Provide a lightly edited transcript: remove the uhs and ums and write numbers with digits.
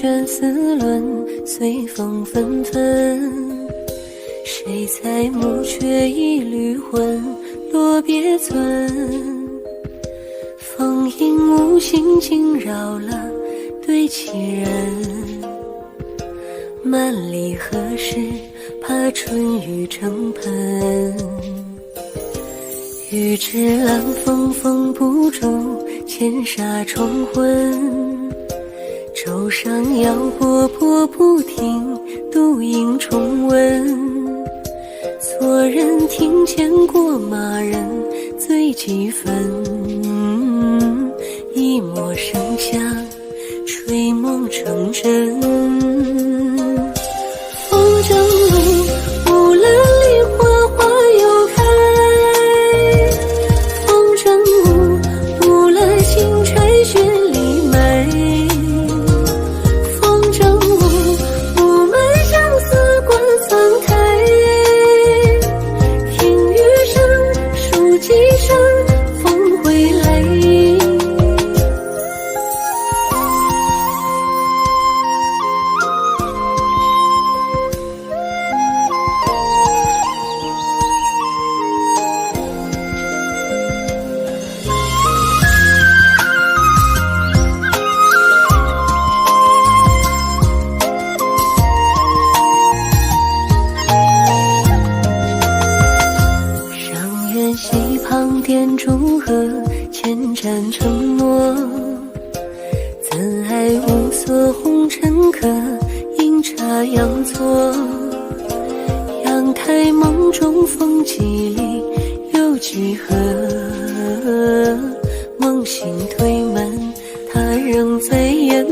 卷丝纶，随风纷纷。谁在暮却一缕魂，落别村。风影无心惊扰了对棋人，万里何时怕春雨成盆。欲知兰峰封不住千沙重魂，舟上摇波波不停，独影重温。错人听见过马人醉几分，一抹生香吹梦成真。风筝路，乌兰里花花又开。风筝舞，乌兰新柴雪里埋。风筝舞，我们相思观苍苔。听雨声，数几声，风回来。溪旁点烛荷，千盏承诺。怎爱无所红尘客，阴差阳错。阳台梦中风几里，又几何？梦醒推门，他仍在眼